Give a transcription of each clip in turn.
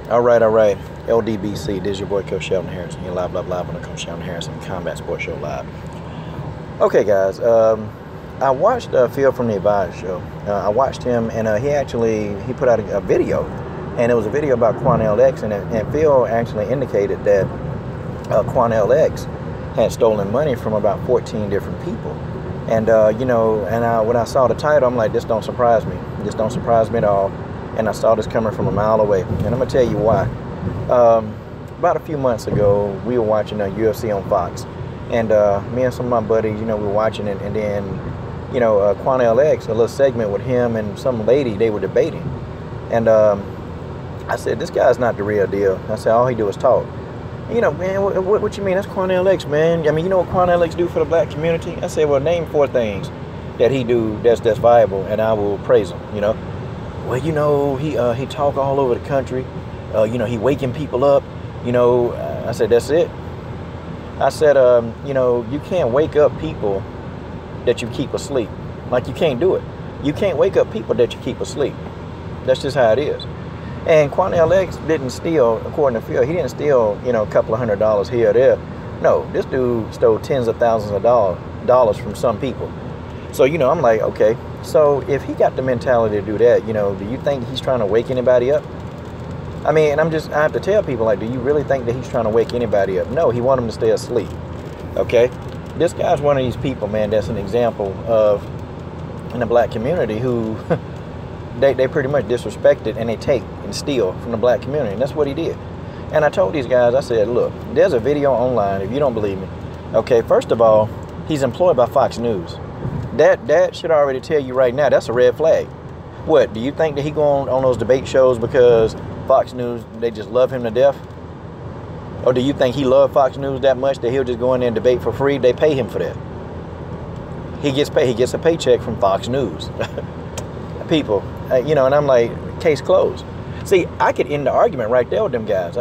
All right. LDBC, this is your boy Coach Sheldon Harrison. You're live on the Coach Sheldon Harrison Combat Sports Show Live. Okay, guys. I watched Phil from the Advice Show. I watched him, and he put out a video, and it was a video about Quaneil X, and Phil actually indicated that Quaneil X had stolen money from about 14 different people. And when I saw the title, I'm like, this don't surprise me. This don't surprise me at all. And I saw this coming from a mile away. And I'm going to tell you why. About a few months ago, we were watching UFC on Fox. And me and some of my buddies, we were watching it. And then, Quaneil X, a little segment with him and some lady, they were debating. And I said, this guy's not the real deal. I said, all he do is talk. Man, what you mean? That's Quaneil X, man. I mean, you know what Quaneil X do for the black community? I said, well, name 4 things that he do that's viable, and I will praise him, Well, he talk all over the country. He waking people up. I said, that's it. I said, you can't wake up people that you keep asleep. Like, you can't do it. You can't wake up people that you keep asleep. That's just how it is. And Quaneil X didn't steal, according to Phil, he didn't steal, a couple of $100s here or there. No, this dude stole tens of thousands of dollars from some people. So, I'm like, okay, so if he got the mentality to do that, do you think he's trying to wake anybody up? I mean, and I have to tell people, like, do you really think that he's trying to wake anybody up? No, he wants them to stay asleep, okay? This guy's one of these people, man, that's an example of, in the black community, who they pretty much disrespected and they take and steal from the black community, and that's what he did. And I told these guys, I said, look, there's a video online, if you don't believe me, okay, first of all, he's employed by Fox News. That should already tell you right now, that's a red flag. What, do you think that he go on those debate shows because Fox News, they just love him to death? Or do you think he loved Fox News that much that he'll just go in there and debate for free? They pay him for that. He gets paid. He gets a paycheck from Fox News. People, and I'm like, case closed. See, I could end the argument right there with them guys.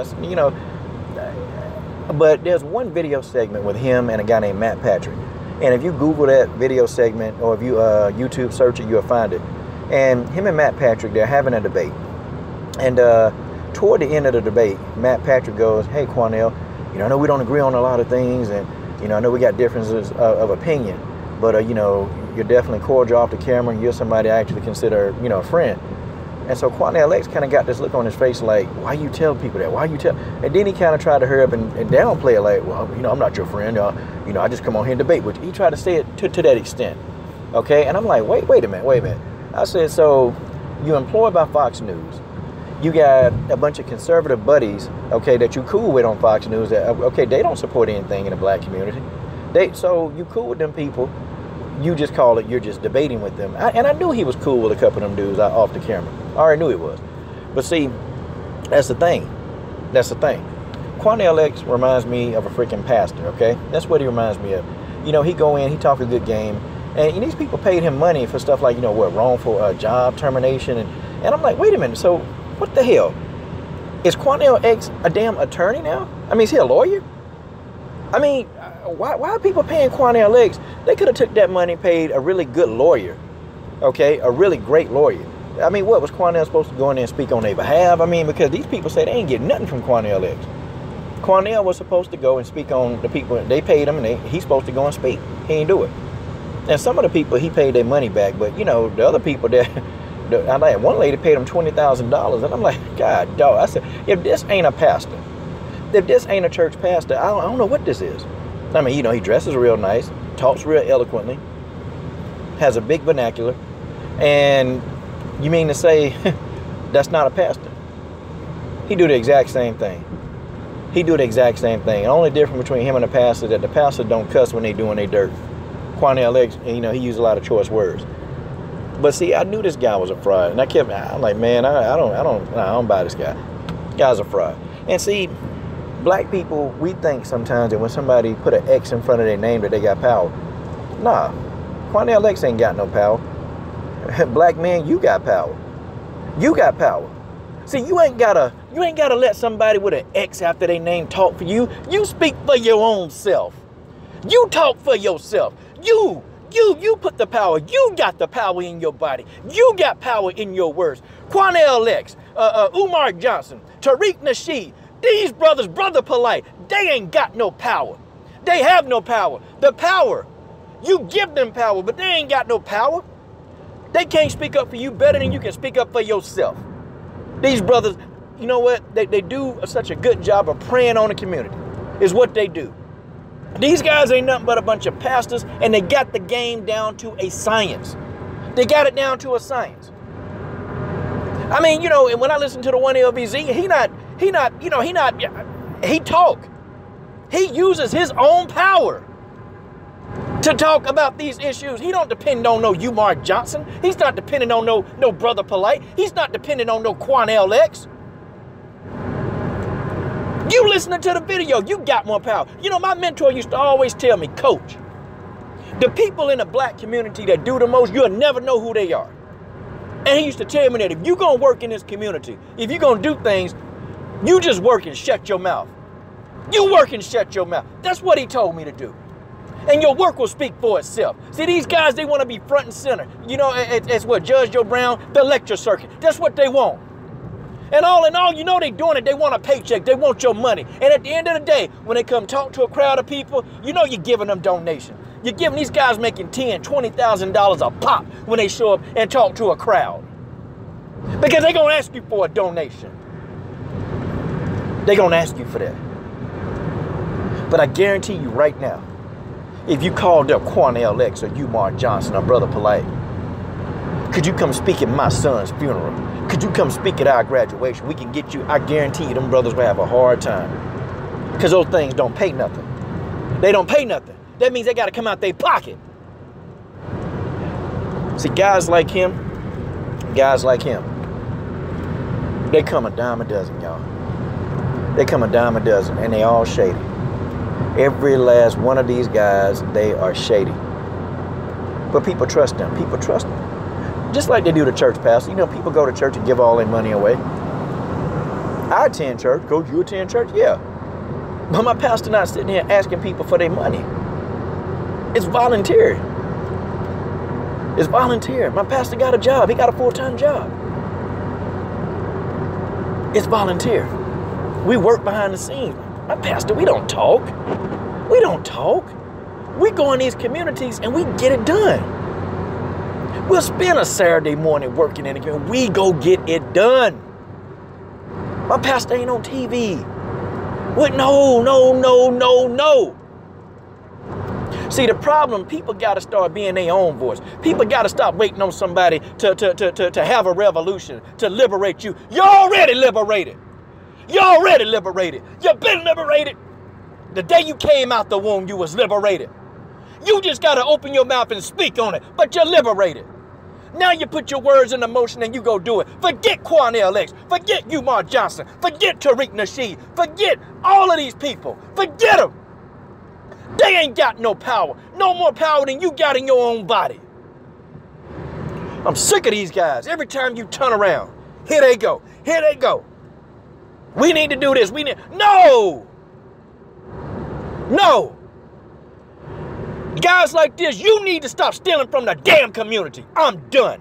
But there's one video segment with him and a guy named Matt Patrick. And if you Google that video segment, or if you YouTube search it, you'll find it. And him and Matt Patrick, they're having a debate. And toward the end of the debate, Matt Patrick goes, hey, Quaneil, I know we don't agree on a lot of things, and, I know we got differences of opinion, but, you're definitely cordial off the camera, and you're somebody I actually consider, a friend. And so Quaneil X kind of got this look on his face like, why you tell people that? Why you tell? And then he kind of tried to hurry up and downplay it like, well, I'm not your friend. I just come on here and debate with you. He tried to say it to that extent. Okay? And I'm like, wait a minute. I said, so you're employed by Fox News. You got a bunch of conservative buddies, okay, that you cool with on Fox News. That, okay, they don't support anything in the black community. So you cool with them people. You just call it, you're just debating with them. And I knew he was cool with a couple of them dudes off the camera. I already knew he was. But see, that's the thing. Quaneil X reminds me of a freaking pastor, okay? That's what he reminds me of. He go in, he talk a good game. And these people paid him money for stuff like, wrongful job termination. And I'm like, wait a minute, so what the hell? Is Quaneil X a damn attorney now? I mean, is he a lawyer? I mean, why are people paying Quaneil X? They could have took that money and paid a really good lawyer, okay? A really great lawyer. I mean, what was Quaneil supposed to go in there and speak on their behalf? I mean, because these people say they ain't getting nothing from Quaneil X. Quaneil was supposed to go and speak on the people. They paid him, and he's supposed to go and speak. He ain't do it. And some of the people, he paid their money back, but, the other people that, I like, one lady paid him $20,000, and I'm like, God, dog. I said, if this ain't a pastor, if this ain't a church pastor, I don't know what this is. I mean, he dresses real nice, talks real eloquently, has a big vernacular, and you mean to say that's not a pastor? He do the exact same thing. The only difference between him and the pastor is that the pastor don't cuss when they doing their dirt. Quaneil X, he used a lot of choice words. But see, I knew this guy was a fraud, and I'm like, man, I don't buy this guy. This guy's a fraud. And see, black people, we think sometimes that when somebody put an X in front of their name that they got power. Nah, Quaneil X ain't got no power. Black man, you got power. You got power. See, you ain't gotta let somebody with an X after their name talk for you. You speak for your own self. You talk for yourself. You put the power. You got the power in your body. You got power in your words. Quaneil X, Umar Johnson, Tariq Nasheed, these brothers, Brother Polite, they ain't got no power. They have no power. The power, you give them power, but they ain't got no power. They can't speak up for you better than you can speak up for yourself. These brothers, you know what? They do such a good job of preying on the community, is what they do. These guys ain't nothing but a bunch of pastors, and they got the game down to a science. They got it down to a science. I mean, you know, and when I listen to the one LBZ, he talk. He uses his own power to talk about these issues. He don't depend on no Umar Johnson. He's not dependent on no Brother Polite. He's not dependent on no Quaneil X. You listening to the video, you got more power. You know, my mentor used to always tell me, Coach, the people in the black community that do the most, you'll never know who they are. And he used to tell me that if you're going to work in this community, if you're going to do things, you just work and shut your mouth. You work and shut your mouth. That's what he told me to do. And your work will speak for itself. See, these guys, they want to be front and center. You know, it's what Judge Joe Brown, the lecture circuit. That's what they want. And all in all, you know they doing it. They want a paycheck. They want your money. And at the end of the day, when they come talk to a crowd of people, you know you're giving them donation. You're giving these guys making $10,000, $20,000 a pop when they show up and talk to a crowd. Because they're going to ask you for a donation. They're going to ask you for that. But I guarantee you right now, if you called up Quaneil X or Umar Johnson or Brother Polite, could you come speak at my son's funeral? Could you come speak at our graduation? We can get you, I guarantee you them brothers will have a hard time. Because those things don't pay nothing. They don't pay nothing. That means they got to come out their pocket. See, guys like him, they come a dime a dozen, y'all. They come a dime a dozen, and they all shady. Every last one of these guys, they are shady. But people trust them. People trust them. Just like they do the church pastor. You know, people go to church and give all their money away. I attend church. Coach, you attend church? Yeah. But my pastor not sitting here asking people for their money. It's volunteer. It's volunteer. My pastor got a job. He got a full-time job. It's volunteer. We work behind the scenes. My pastor, we don't talk. We don't talk. We go in these communities and we get it done. We'll spend a Saturday morning working in the community. We go get it done. My pastor ain't on TV. What? No. See, the problem, people got to start being their own voice. People got to stop waiting on somebody to have a revolution, to liberate you. You're already liberated. You're already liberated. You've been liberated. The day you came out the womb, you was liberated. You just got to open your mouth and speak on it, but you're liberated. Now you put your words into motion and you go do it. Forget Quaneil X. Forget Umar Johnson. Forget Tariq Nasheed. Forget all of these people. Forget them. They ain't got no power. No more power than you got in your own body. I'm sick of these guys. Every time you turn around, here they go. Here they go. We need to do this. We need... No! No! Guys like this, you need to stop stealing from the damn community. I'm done.